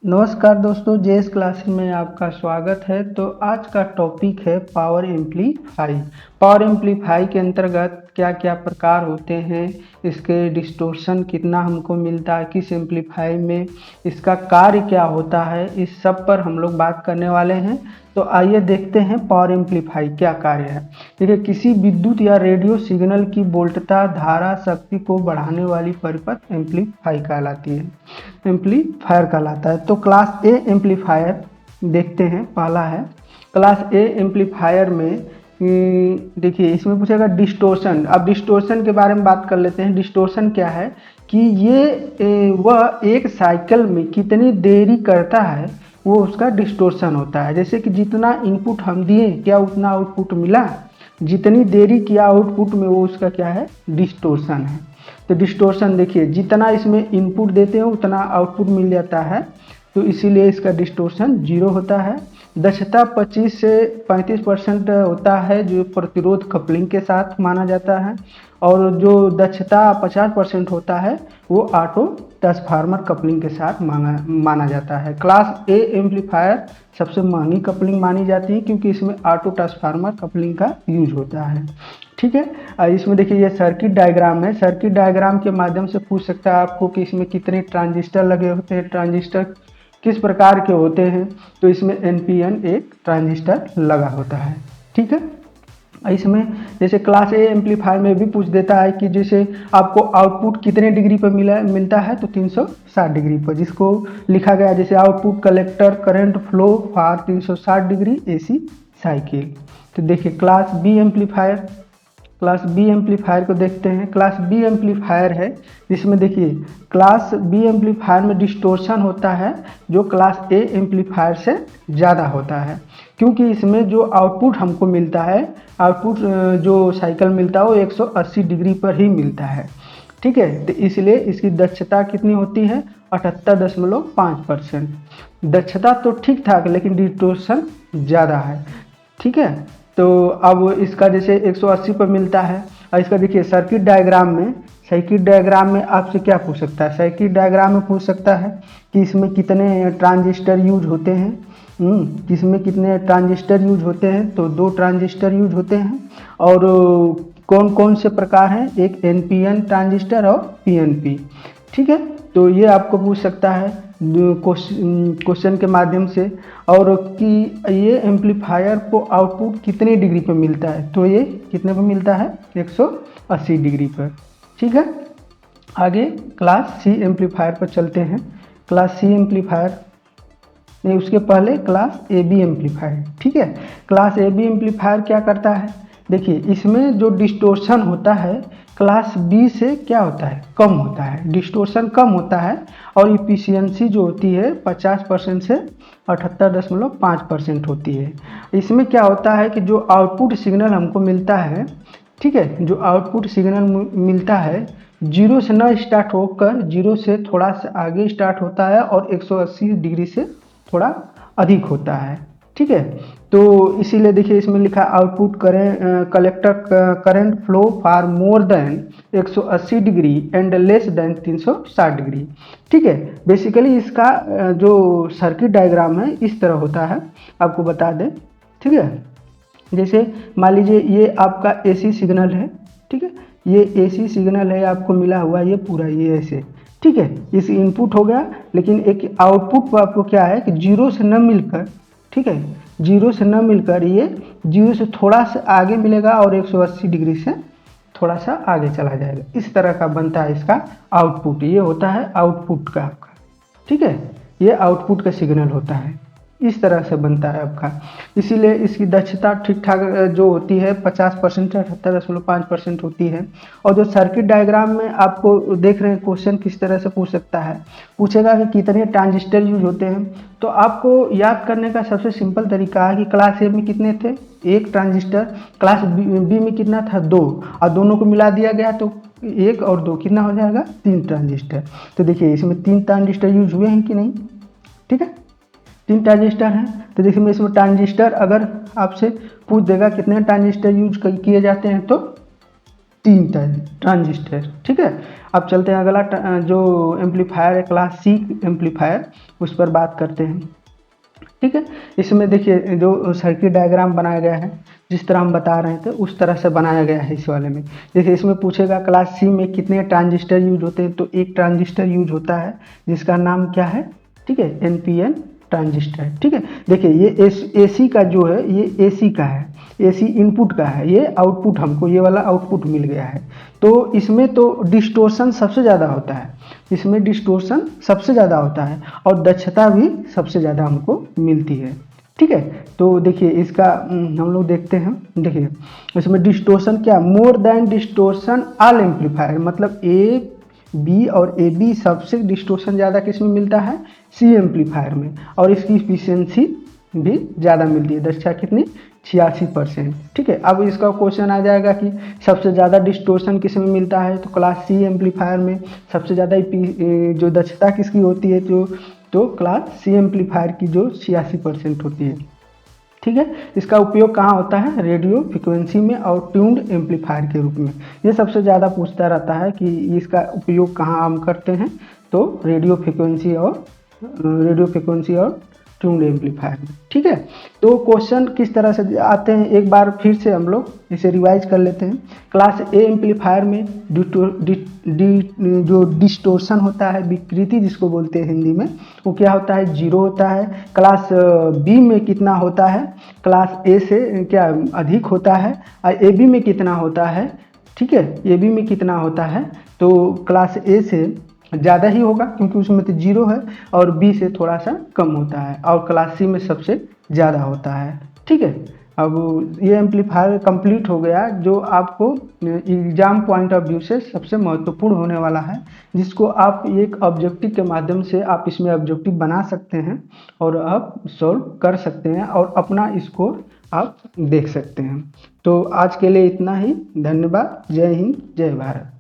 नमस्कार दोस्तों, JS classes में आपका स्वागत है। तो आज का टॉपिक है पावर एम्पलीफाई। पावर एम्पलीफाई के अंतर्गत क्या क्या प्रकार होते हैं, इसके डिस्टोर्शन कितना हमको मिलता है, किस एम्पलीफाई में इसका कार्य क्या होता है, इस सब पर हम लोग बात करने वाले हैं। तो आइए देखते हैं पावर एम्पलीफाई क्या कार्य है। देखिए, किसी विद्युत या रेडियो सिग्नल की वोल्टता, धारा, शक्ति को बढ़ाने वाली परिपथ एम्पलीफाई कहलाती है, एम्पलीफायर कहलाता है। तो क्लास ए एम्पलीफायर देखते हैं। पहला है क्लास ए एम्पलीफायर में देखिए, इसमें पूछेगा डिस्टोर्शन। अब डिस्टोर्शन के बारे में बात कर लेते हैं। डिस्टोर्शन क्या है कि ये वह एक साइकिल में कितनी देरी करता है, वो उसका डिस्टोर्शन होता है। जैसे कि जितना इनपुट हम दिए क्या उतना आउटपुट मिला, जितनी देरी किया आउटपुट में वो उसका क्या है, डिस्टोर्शन है। तो डिस्टोर्शन देखिए, जितना इसमें इनपुट देते हैं उतना आउटपुट मिल जाता है, तो इसीलिए इसका डिस्टोर्शन 0 होता है। दक्षता 25 से 35% होता है, जो प्रतिरोध कपलिंग के साथ माना जाता है। और जो दक्षता 50% होता है वो ऑटो ट्रांसफार्मर कपलिंग के साथ माना जाता है। क्लास ए एम्पलीफायर सबसे महंगी कपलिंग मानी जाती है, क्योंकि इसमें ऑटो ट्रांसफार्मर कपलिंग का यूज होता है। ठीक है। इसमें देखिए, ये सर्किट डायग्राम है। सर्किट डायग्राम के माध्यम से पूछ सकता है आपको कि इसमें कितने ट्रांजिस्टर लगे होते हैं, ट्रांजिस्टर किस प्रकार के होते हैं। तो इसमें NPN एक ट्रांजिस्टर लगा होता है। ठीक है। इसमें जैसे क्लास ए एम्पलीफायर में भी पूछ देता है कि जैसे आपको आउटपुट कितने डिग्री पर मिलता है, तो 360 डिग्री पर, जिसको लिखा गया जैसे output collector current flow for 360 degree AC cycle. तो देखिए, class B amplifier, class B amplifier को देखते हैं। क्लास बी एम्पलीफायर है जिसमें देखिए, क्लास बी एम्पलीफायर में डिस्टोर्शन होता है जो क्लास ए एम्पलीफायर से ज़्यादा होता है, क्योंकि इसमें जो आउटपुट हमको मिलता है, आउटपुट जो साइकिल मिलता है वो 180 डिग्री पर ही मिलता है। ठीक है। तो इसलिए इसकी दक्षता कितनी होती है, 78.5%। दक्षता तो ठीक ठाक, लेकिन डिस्टोर्शन ज़्यादा है। ठीक है। तो अब इसका जैसे 180 पर मिलता है। और इसका देखिए सर्किट डायग्राम में, सर्किट डायग्राम में आपसे क्या पूछ सकता है, सर्किट डायग्राम में पूछ सकता है कि इसमें कितने ट्रांजिस्टर यूज होते हैं। इसमें कितने ट्रांजिस्टर यूज होते हैं, तो 2 ट्रांजिस्टर यूज होते हैं। और कौन कौन से प्रकार हैं, एक NPN ट्रांजिस्टर और PNP। ठीक है। तो ये आपको पूछ सकता है क्वेश्चन के माध्यम से। और कि ये एम्पलीफायर को आउटपुट कितने डिग्री पर मिलता है, तो ये कितने पर मिलता है, 180 डिग्री पर। ठीक है। आगे क्लास सी एम्पलीफायर पर चलते हैं। क्लास सी एम्पलीफायर नहीं, उसके पहले क्लास ए बी एम्पलीफायर। ठीक है। क्लास ए बी एम्पलीफायर क्या करता है, देखिए इसमें जो डिस्टोर्शन होता है क्लास बी से क्या होता है, कम होता है, डिस्टोर्शन कम होता है। और इफिशियंसी जो होती है 50% से 78.5% होती है। इसमें क्या होता है कि जो आउटपुट सिग्नल हमको मिलता है, ठीक है, जो आउटपुट सिग्नल मिलता है 0 से न स्टार्ट होकर 0 से थोड़ा सा आगे स्टार्ट होता है और 180 डिग्री से थोड़ा अधिक होता है। ठीक है। तो इसीलिए देखिए, इसमें लिखा output collector current flow for more than 180 degree and less than 360 degree. ठीक है। बेसिकली इसका जो सर्किट डायग्राम है इस तरह होता है, आपको बता दें। ठीक है। जैसे मान लीजिए ये आपका AC सिग्नल है। ठीक है। ये AC सिग्नल है आपको मिला हुआ, ये पूरा ये ऐसे। ठीक है। इस इनपुट हो गया, लेकिन एक आउटपुट पर आपको क्या है कि 0 से न मिलकर, ठीक है, 0 से न मिलकर ये 0 से थोड़ा सा आगे मिलेगा और 180 डिग्री से थोड़ा सा आगे चला जाएगा। इस तरह का बनता है इसका आउटपुट। ये होता है आउटपुट का आपका। ठीक है। ये आउटपुट का सिग्नल होता है, इस तरह से बनता है आपका। इसीलिए इसकी दक्षता ठीक ठाक जो होती है 50% से 78.5% होती है। और जो सर्किट डायग्राम में आपको देख रहे हैं क्वेश्चन किस तरह से पूछ सकता है, पूछेगा कि कितने ट्रांजिस्टर यूज होते हैं। तो आपको याद करने का सबसे सिंपल तरीका है कि क्लास ए में कितने थे, 1 ट्रांजिस्टर, क्लास बी में कितना था, 2, और दोनों को मिला दिया गया तो 1 और 2 कितना हो जाएगा, 3 ट्रांजिस्टर। तो देखिए इसमें 3 ट्रांजिस्टर यूज हुए हैं कि नहीं। ठीक है। 3 ट्रांजिस्टर हैं। तो देखिए, मैं इसमें ट्रांजिस्टर अगर आपसे पूछ देगा कितने ट्रांजिस्टर यूज किए जाते हैं, तो 3 ट्रांजिस्टर। ठीक है, अब चलते हैं अगला जो एम्पलीफायर है क्लास सी एम्पलीफायर, उस पर बात करते हैं। ठीक है, इसमें देखिए जो सर्किट डायग्राम बनाया गया है, जिस तरह हम बता रहे थे उस तरह से बनाया गया है इस वाले में। देखिए इसमें पूछेगा क्लास सी में कितने ट्रांजिस्टर यूज होते हैं, तो एक ट्रांजिस्टर यूज होता है जिसका नाम क्या है, ठीक है, एनपीएन ट्रांजिस्टर। ठीक है, देखिए ये एसी का जो है, ये एसी का है, एसी इनपुट का है, ये आउटपुट हमको ये वाला आउटपुट मिल गया है। तो इसमें तो डिस्टोर्शन सबसे ज़्यादा होता है, इसमें डिस्टोर्शन सबसे ज़्यादा होता है और दक्षता भी सबसे ज़्यादा हमको मिलती है। ठीक है, तो देखिए इसका हम लोग देखते हैं। देखिए इसमें डिस्टोर्शन क्या, more than distortion all amplifier, मतलब ए बी और ए बी सबसे डिस्टोर्शन ज़्यादा किस में मिलता है, सी एम्पलीफायर में, और इसकी इफिशियंसी भी ज़्यादा मिलती है, दक्षता कितनी, 86%। ठीक है, अब इसका क्वेश्चन आ जाएगा कि सबसे ज़्यादा डिस्टोर्शन किस में मिलता है, तो क्लास सी एम्पलीफायर में सबसे ज़्यादा जो दक्षता किसकी होती है, तो क्लास सी एम्पलीफायर की जो 86% होती है। ठीक है, इसका उपयोग कहाँ होता है, रेडियो फ्रिक्वेंसी में और ट्यून्ड एम्पलीफायर के रूप में। ये सबसे ज़्यादा पूछता रहता है कि इसका उपयोग कहाँ हम करते हैं, तो रेडियो फ्रिक्वेंसी और ट्यून्ड एम्पलीफायर में। ठीक है, तो क्वेश्चन किस तरह से आते हैं एक बार फिर से हम लोग इसे रिवाइज कर लेते हैं। क्लास ए एम्पलीफायर में जो डिस्टोर्शन होता है, विकृति जिसको बोलते हैं हिंदी में, वो क्या होता है, 0 होता है। क्लास बी में कितना होता है, क्लास ए से क्या अधिक होता है, और ए बी में कितना होता है, ठीक है, ए बी में कितना होता है, तो क्लास ए से ज़्यादा ही होगा क्योंकि उसमें तो 0 है, और बी से थोड़ा सा कम होता है, और क्लास सी में सबसे ज़्यादा होता है। ठीक है, अब ये एम्पलीफायर कंप्लीट हो गया जो आपको एग्जाम पॉइंट ऑफ व्यू से सबसे महत्वपूर्ण होने वाला है, जिसको आप एक ऑब्जेक्टिव के माध्यम से आप इसमें ऑब्जेक्टिव बना सकते हैं और आप सॉल्व कर सकते हैं और अपना स्कोर आप देख सकते हैं। तो आज के लिए इतना ही, धन्यवाद, जय हिंद, जय भारत।